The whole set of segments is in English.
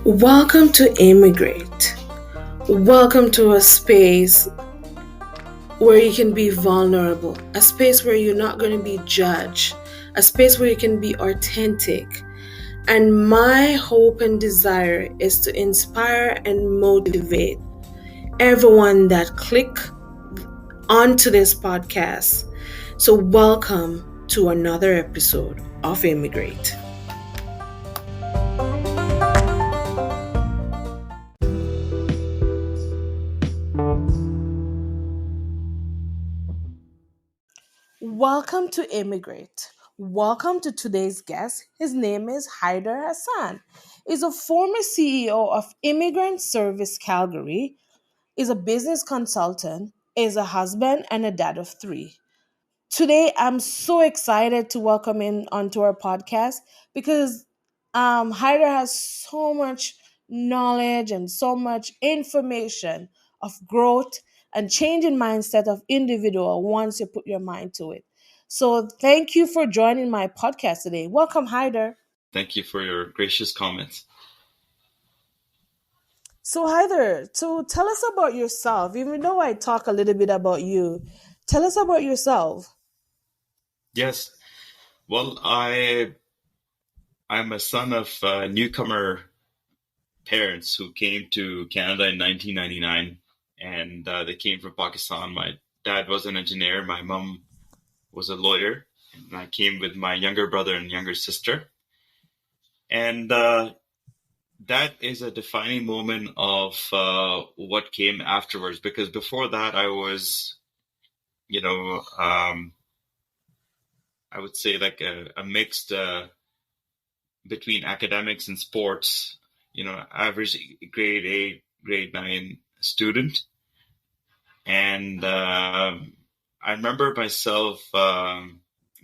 Welcome to Immigrant. Welcome to a space where you can be vulnerable, a space where you're not going to be judged, a space where you can be authentic. And my hope and desire is to inspire and motivate everyone that click onto this podcast. So welcome to another episode of Immigrate. Welcome to Immigrate. Welcome to today's guest. His name is Hyder Hassen. He's a former CEO of Immigrant Service Calgary, is a business consultant, is a husband and a dad of three. Today, I'm so excited to welcome him onto our podcast because Hyder has so much knowledge and so much information of growth and changing mindset of individual once you put your mind to it. So thank you for joining my podcast today. Welcome, Hyder. Thank you for your gracious comments. So Hyder, so tell us about yourself. Even though I talk a little bit about you, tell us about yourself. Yes, well, I'm a son of newcomer parents who came to Canada in 1999, and they came from Pakistan. My dad was an engineer, my mom was a lawyer, and I came with my younger brother and younger sister. And that is a defining moment of what came afterwards, because before that I was, I would say like a mixed between academics and sports, average grade 8, grade 9 student. And I remember myself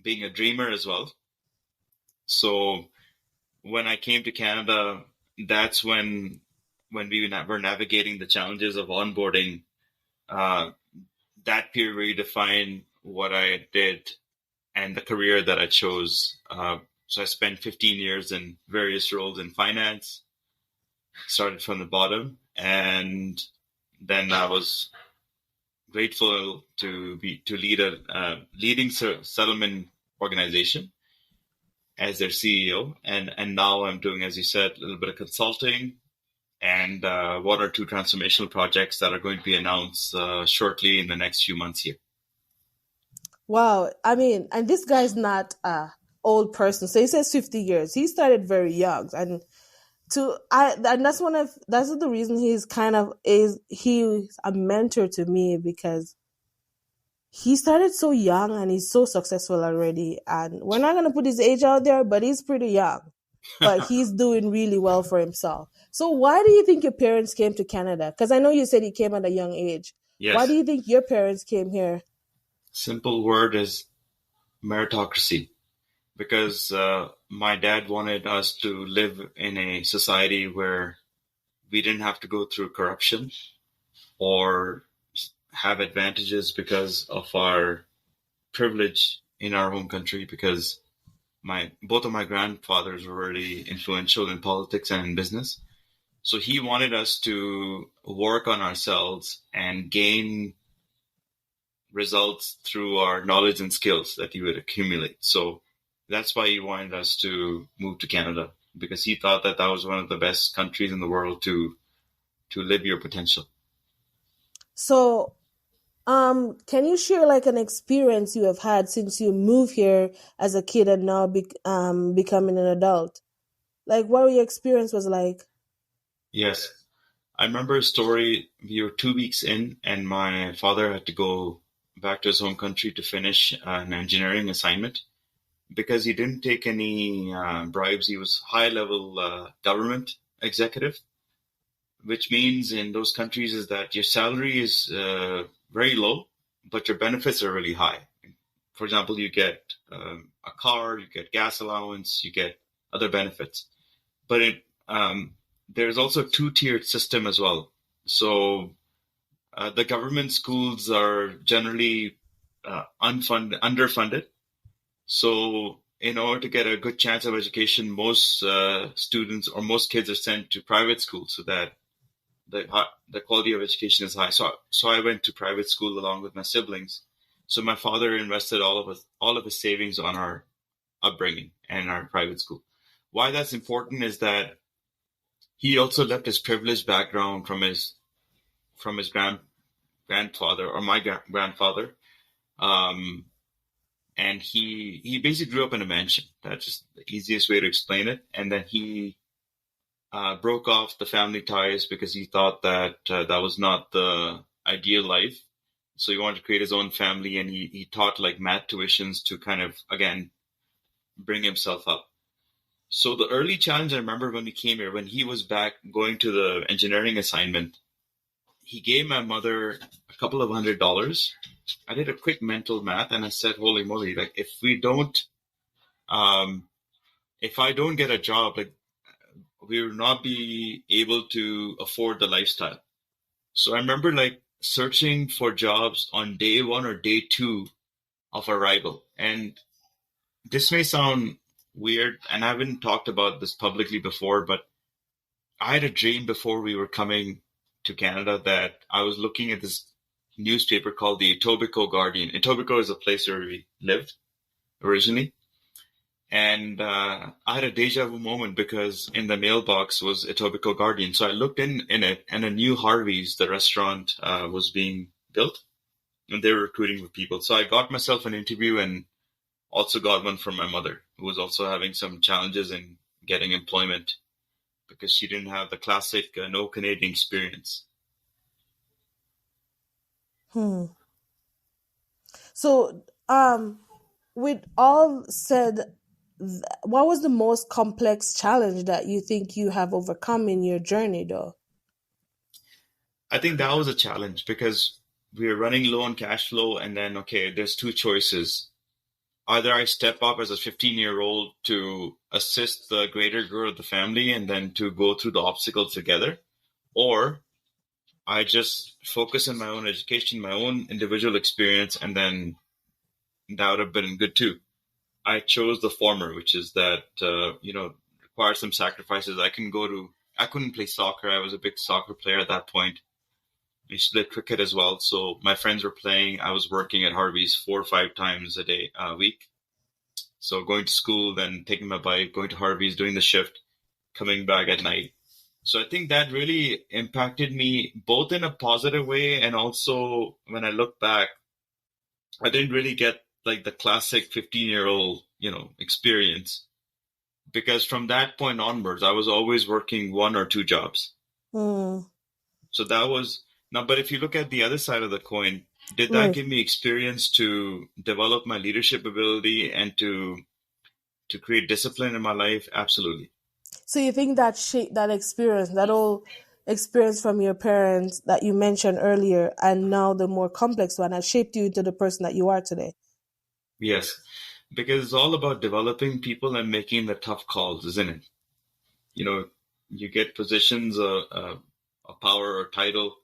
being a dreamer as well. So when I came to Canada, that's when we were navigating the challenges of onboarding. That period really defined what I did and the career that I chose. So I spent 15 years in various roles in finance, started from the bottom, and then I was grateful to lead a leading settlement organization as their CEO. And now I'm doing, as you said, a little bit of consulting and one or two transformational projects that are going to be announced shortly in the next few months here. Wow. I mean, and this guy's not a old person. So he says 50 years. He started very young. And that's the reason he's a mentor to me, because he started so young and he's so successful already. And we're not gonna put his age out there, but he's pretty young. But he's doing really well for himself. So why do you think your parents came to Canada? Because I know you said he came at a young age. Yes. Why do you think your parents came here? Simple word is meritocracy. Because my dad wanted us to live in a society where we didn't have to go through corruption or have advantages because of our privilege in our home country, because both of my grandfathers were really influential in politics and in business. So he wanted us to work on ourselves and gain results through our knowledge and skills that he would accumulate. So that's why he wanted us to move to Canada, because he thought that was one of the best countries in the world to live your potential. So, can you share like an experience you have had since you moved here as a kid and now becoming an adult? Like, what your experience was like? Yes. I remember a story. We were 2 weeks in and my father had to go back to his home country to finish an engineering assignment because he didn't take any bribes. He was high-level government executive, which means in those countries is that your salary is very low, but your benefits are really high. For example, you get a car, you get gas allowance, you get other benefits. But there's also a two-tiered system as well. So the government schools are generally underfunded. So in order to get a good chance of education, most students or most kids are sent to private school so that the quality of education is high. So I went to private school along with my siblings. So my father invested all of his savings on our upbringing and our private school. Why that's important is that he also left his privileged background from his grandfather or my grandfather, um, and he basically grew up in a mansion. That's just the easiest way to explain it. And then he broke off the family ties because he thought that that was not the ideal life. So he wanted to create his own family, and he taught like math tuitions to kind of again bring himself up. So the early challenge I remember when we came here, when he was back going to the engineering assignment, he gave my mother a couple of $100. I did a quick mental math and I said, "Holy moly! Like um, if I don't get a job, like we will not be able to afford the lifestyle." So I remember like searching for jobs on day one or day two of arrival. And this may sound weird, and I haven't talked about this publicly before, but I had a dream before we were coming to Canada that I was looking at this newspaper called the Etobicoke Guardian. Etobicoke is a place where we lived originally. And I had a deja vu moment because in the mailbox was Etobicoke Guardian. So I looked in it, and a new Harvey's, the restaurant, was being built, and they were recruiting for people. So I got myself an interview and also got one from my mother, who was also having some challenges in getting employment because she didn't have the classic no Canadian experience. Hmm. So, with all said, what was the most complex challenge that you think you have overcome in your journey, though? I think that was a challenge because we were running low on cash flow, and then, okay, there's two choices. Either I step up as a 15-year-old to assist the greater good of the family and then to go through the obstacles together, or I just focus on my own education, my own individual experience, and then that would have been good too. I chose the former, which is that requires some sacrifices. I couldn't play soccer. I was a big soccer player at that point. We used to play cricket as well. So my friends were playing. I was working at Harvey's 4 or 5 times a week. So going to school, then taking my bike, going to Harvey's, doing the shift, coming back at night. So I think that really impacted me both in a positive way, and also when I look back, I didn't really get like the classic 15-year-old, experience, because from that point onwards, I was always working one or two jobs. Hmm. So that was now, but if you look at the other side of the coin, did that Right. give me experience to develop my leadership ability and to create discipline in my life? Absolutely. So you think that that experience, that whole experience from your parents that you mentioned earlier, and now the more complex one, has shaped you into the person that you are today? Yes. Because it's all about developing people and making the tough calls, isn't it? You know, you get positions, a power or title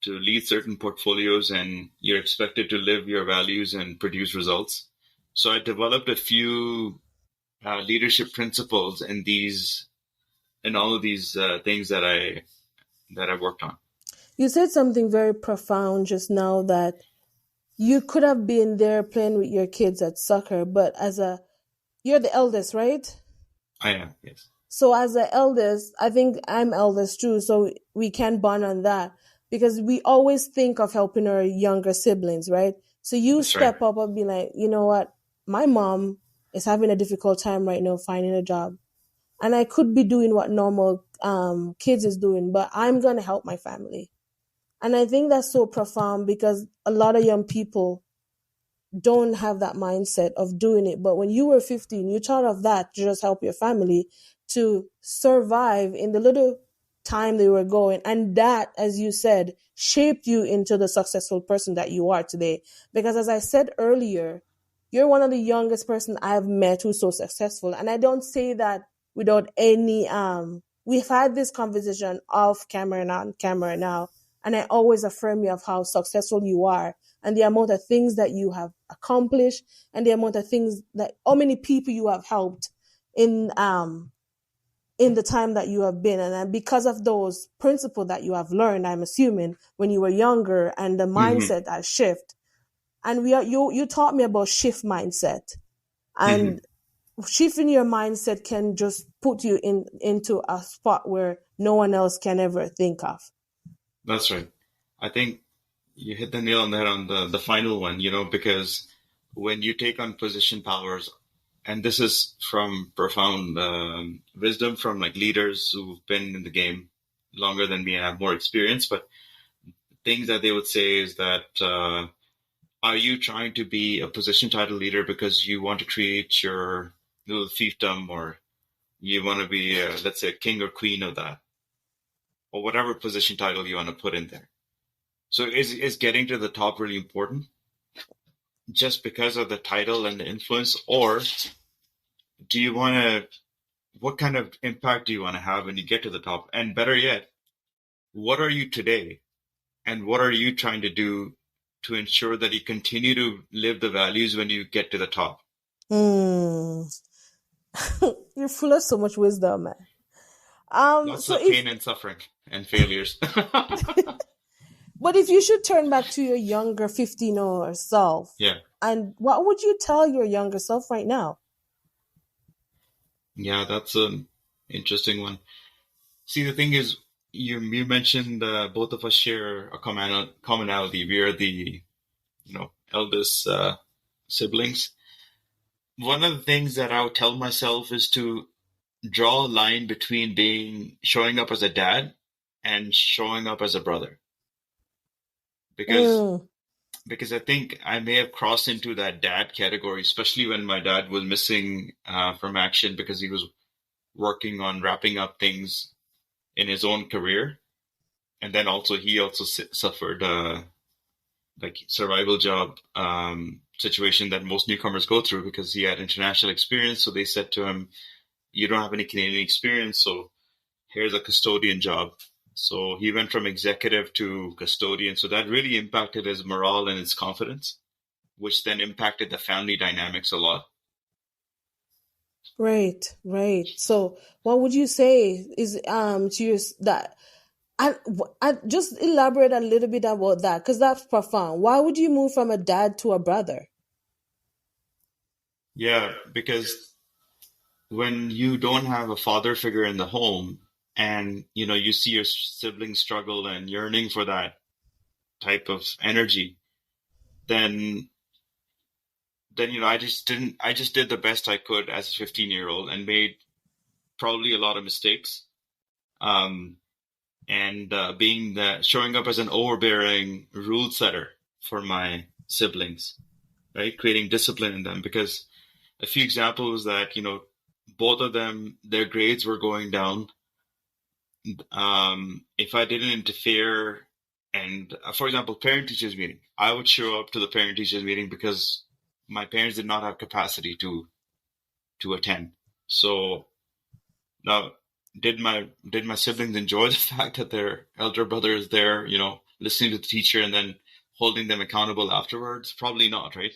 to lead certain portfolios, and you're expected to live your values and produce results. So I developed a few leadership principles in all of these things that I worked on. You said something very profound just now, that you could have been there playing with your kids at soccer, but you're the eldest, right? I am, yes. So as the eldest, I think I'm eldest too, so we can bond on that because we always think of helping our younger siblings, right? So you That's right. step up and be like, you know what, my mom is having a difficult time right now finding a job, and I could be doing what normal kids is doing, but I'm gonna help my family. And I think that's so profound because a lot of young people don't have that mindset of doing it. But when you were 15, you thought of that to just help your family to survive in the little time they were going. And that, as you said, shaped you into the successful person that you are today. Because as I said earlier, you're one of the youngest person I've met who's so successful. And I don't say that without any we've had this conversation off camera and on camera now. And I always affirm you of how successful you are and the amount of things that you have accomplished and the amount of things that how many people you have helped in the time that you have been. And because of those principles that you have learned, I'm assuming when you were younger and the Hmm. mindset has shift. And you taught me about shift mindset, Hmm. and shifting your mindset can just put you into a spot where no one else can ever think of. That's right. I think you hit the nail on the head on the final one, because when you take on position powers, and this is from profound wisdom from like leaders who've been in the game longer than me and have more experience, but things that they would say is that are you trying to be a position title leader because you want to create your little fiefdom, or you want to be, let's say, a king or queen of that, or whatever position title you want to put in there? So is getting to the top really important just because of the title and the influence, or do you want to? What kind of impact do you want to have when you get to the top? And better yet, what are you today, and what are you trying to do to ensure that you continue to live the values when you get to the top? Hmm. You're full of so much wisdom, man. Lots So of if pain and suffering and failures. but if you should turn back to your younger 15 or self, Yeah, and what would you tell your younger self right now? yeah, that's an interesting one. See, the thing is, you mentioned both of us share a commonality. We are the eldest siblings. One of the things that I would tell myself is to draw a line between being showing up as a dad and showing up as a brother, because Mm, I think I may have crossed into that dad category, especially when my dad was missing from action because he was working on wrapping up things in his own career, and then also he also suffered like survival job situation that most newcomers go through because he had international experience. So they said to him, "You don't have any Canadian experience, so here's a custodian job." So he went from executive to custodian. So that really impacted his morale and his confidence, which then impacted the family dynamics a lot. right, right. So, what would you say is to your that I just elaborate a little bit about that because that's profound. Why would you move from a dad to a brother? Yeah, because when you don't have a father figure in the home and you see your siblings struggle and yearning for that type of energy, then I just did the best I could as a 15-year-old and made probably a lot of mistakes. Um, and being the showing up as an overbearing rule setter for my siblings, right? Creating discipline in them, because a few examples that both of them, their grades were going down. If I didn't interfere, and for example, parent teachers meeting, I would show up to the parent teachers meeting because my parents did not have capacity to attend. So now, did my siblings enjoy the fact that their elder brother is there, listening to the teacher and then holding them accountable afterwards? Probably not, right?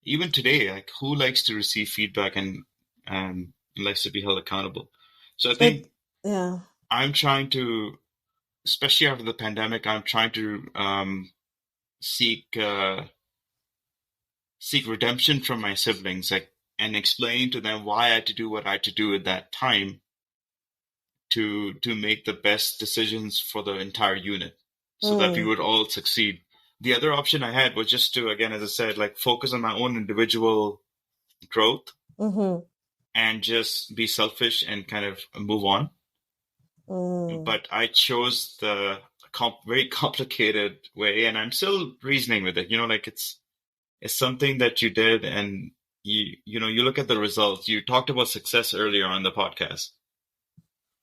Even today, like who likes to receive feedback and likes to be held accountable? So I think It, yeah. I'm trying to, especially after the pandemic, I'm trying to seek seek redemption from my siblings, like, and explain to them why I had to do what I had to do at that time to make the best decisions for the entire unit so that we Mm, would all succeed. The other option I had was just to, again, as I said, like focus on my own individual growth mm-hmm, and just be selfish and kind of move on. mm. But I chose the very complicated way, and I'm still reasoning with it. Like it's something that you did, and you look at the results. You talked about success earlier on the podcast.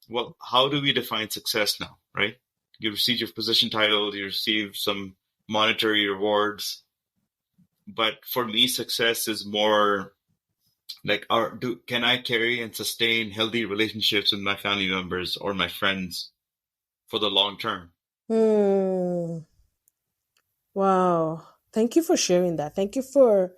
Well, how do we define success now, right? You receive your position title, you receive some monetary rewards, but for me, success is more like, can I carry and sustain healthy relationships with my family members or my friends for the long term? Hmm. Wow. Thank you for sharing that. Thank you for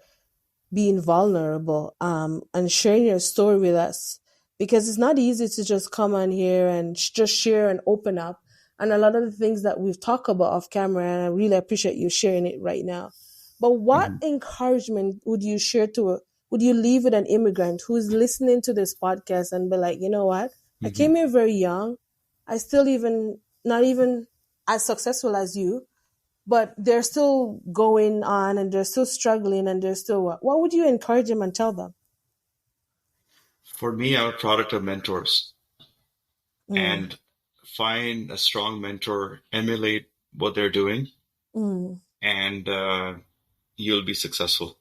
being vulnerable and sharing your story with us, because it's not easy to just come on here and just share and open up, and a lot of the things that we've talked about off camera, and I really appreciate you sharing it right now. But what Mhm. encouragement would you share to would you leave with an immigrant who is listening to this podcast and be like, you know what, I Mhm. came here very young, I still even not even as successful as you, but they're still going on and they're still struggling and they're still what would you encourage them and tell them? For me, I'm a product of mentors, Mm, and find a strong mentor, emulate what they're doing, mm, and you'll be successful.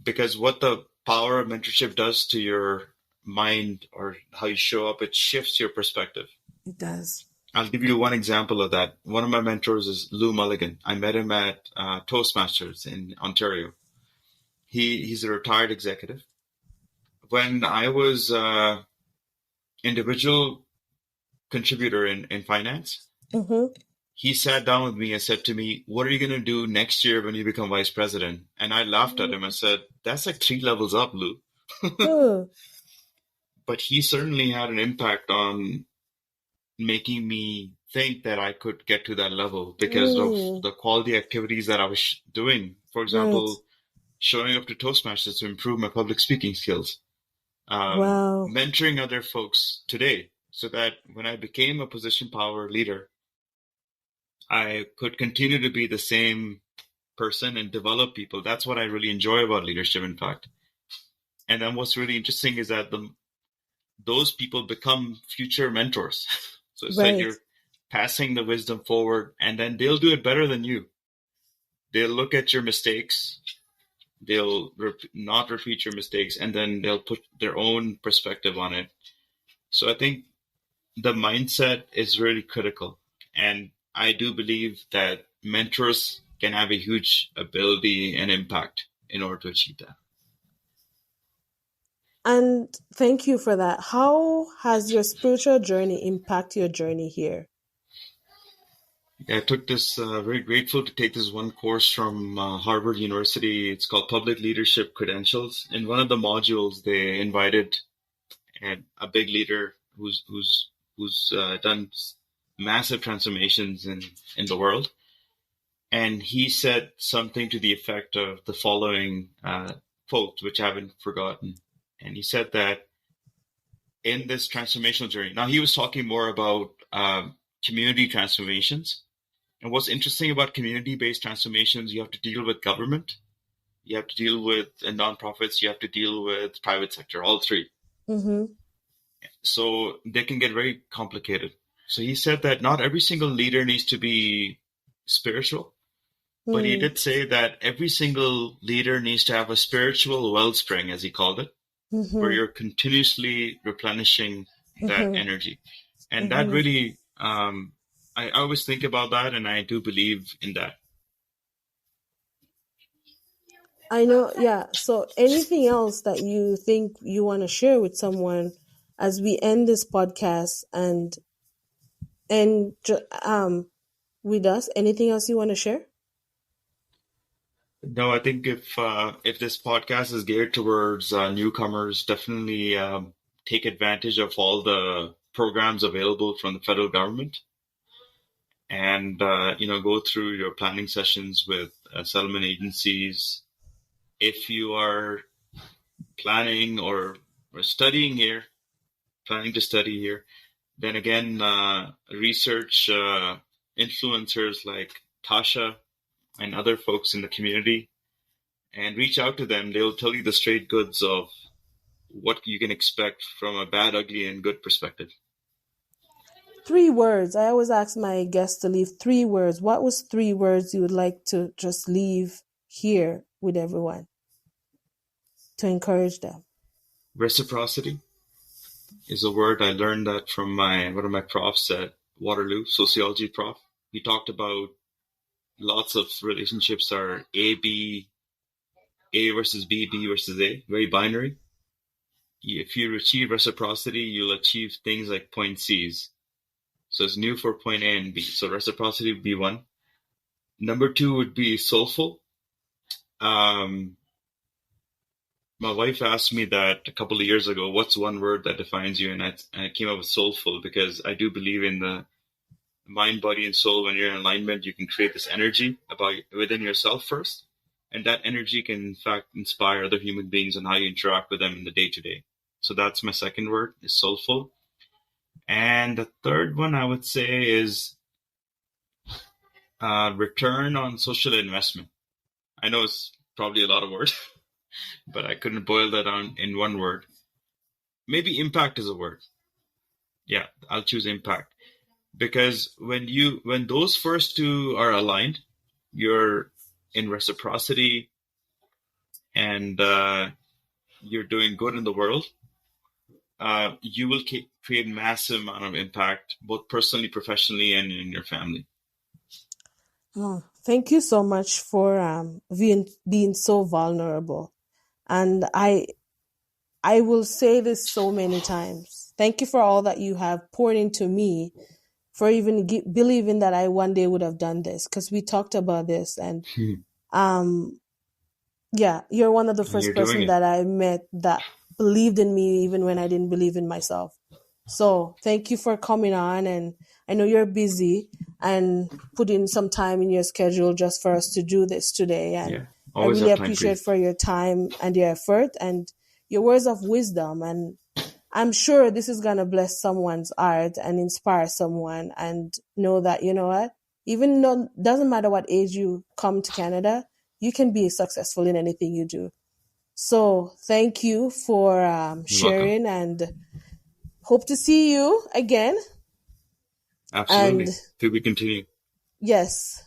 Because what the power of mentorship does to your mind or how you show up, it shifts your perspective. it does. I'll give you one example of that. One of my mentors is Lou Mulligan. I met him at Toastmasters in Ontario. He's a retired executive. When I was individual contributor in finance, Mm-hmm. he sat down with me and said to me, "What are you going to do next year when you become vice president?" And I laughed at him. I said, "That's like three levels up, Lou." Mm, But he certainly had an impact on making me think that I could get to that level because of mm, the quality activities that I was doing. For right. example, showing up to Toastmasters to improve my public speaking skills, Wow. mentoring other folks today so that when I became a position power leader, I could continue to be the same person and develop people. That's what I really enjoy about leadership, in fact. And then what's really interesting is that those people become future mentors. So it's like Right. you're passing the wisdom forward, and then they'll do it better than you. They'll look at your mistakes, they'll not repeat your mistakes, and then they'll put their own perspective on it. So I think the mindset is really critical. And I do believe that mentors can have a huge ability and impact in order to achieve that. And thank you for that. How has your spiritual journey impacted your journey here? I took this, very grateful to take this one course from Harvard University. It's called Public Leadership Credentials. In one of the modules, they invited a big leader who's done massive transformations in the world, and he said something to the effect of the following quote, which I haven't forgotten. And he said that in this transformational journey, now he was talking more about community transformations. And what's interesting about community-based transformations, you have to deal with government, you have to deal with nonprofits, you have to deal with private sector, all three. Mm-hmm. So they can get very complicated. So he said that not every single leader needs to be spiritual, but he Mm, did say that every single leader needs to have a spiritual wellspring, as he called it, where mm-hmm. you're continuously replenishing that Mm-hmm. energy. And that Mm-hmm. really, I always think about that, and I do believe in that. I know, yeah. So anything else that you think you want to share with someone as we end this podcast and with us? Anything else you want to share? No, I think if this podcast is geared towards newcomers, definitely take advantage of all the programs available from the federal government, and go through your planning sessions with settlement agencies. If you are planning or studying here, planning to study here, then again, research influencers like Tasha and other folks in the community and reach out to them. They'll tell you the straight goods of what you can expect from a bad, ugly, and good perspective. 3 words. I always ask my guests to leave 3 words. What was 3 words you would like to just leave here with everyone to encourage them? Reciprocity is a word I learned that from my one of my profs at Waterloo, sociology prof. He talked about lots of relationships are A versus B versus A, very binary. If you achieve reciprocity, you'll achieve things like point C's. So it's new for point A and B. So reciprocity would be one. Number two would be soulful. Um, my wife asked me that a couple of years ago, what's one word that defines you? And I came up with soulful because I do believe in the mind, body, and soul. When you're in alignment, you can create this energy about within yourself first. And that energy can, in fact, inspire other human beings on how you interact with them in the day to day. So that's my second word, is soulful. And the third one I would say is return on social investment. I know it's probably a lot of words, but I couldn't boil that down in one word. Maybe impact is a word. Yeah, I'll choose impact because when those first two are aligned, you're in reciprocity and you're doing good in the world. You will create massive amount of impact, both personally, professionally, and in your family. Oh, thank you so much for being so vulnerable. And I will say this so many times. Thank you for all that you have poured into me, for even believing that I one day would have done this, because we talked about this. And um, yeah, you're one of the And first you're doing person it. that I met that believed in me even when I didn't believe in myself. So thank you for coming on, and I know you're busy and putting some time in your schedule just for us to do this today. And Yeah, I always really have time for you. appreciate for your time and your effort and your words of wisdom. And I'm sure this is gonna bless someone's heart and inspire someone, and know that, you know what, even though doesn't matter what age you come to Canada, you can be successful in anything you do. So thank you for You're welcome. sharing, and hope to see you again. And Absolutely. To be continued. yes,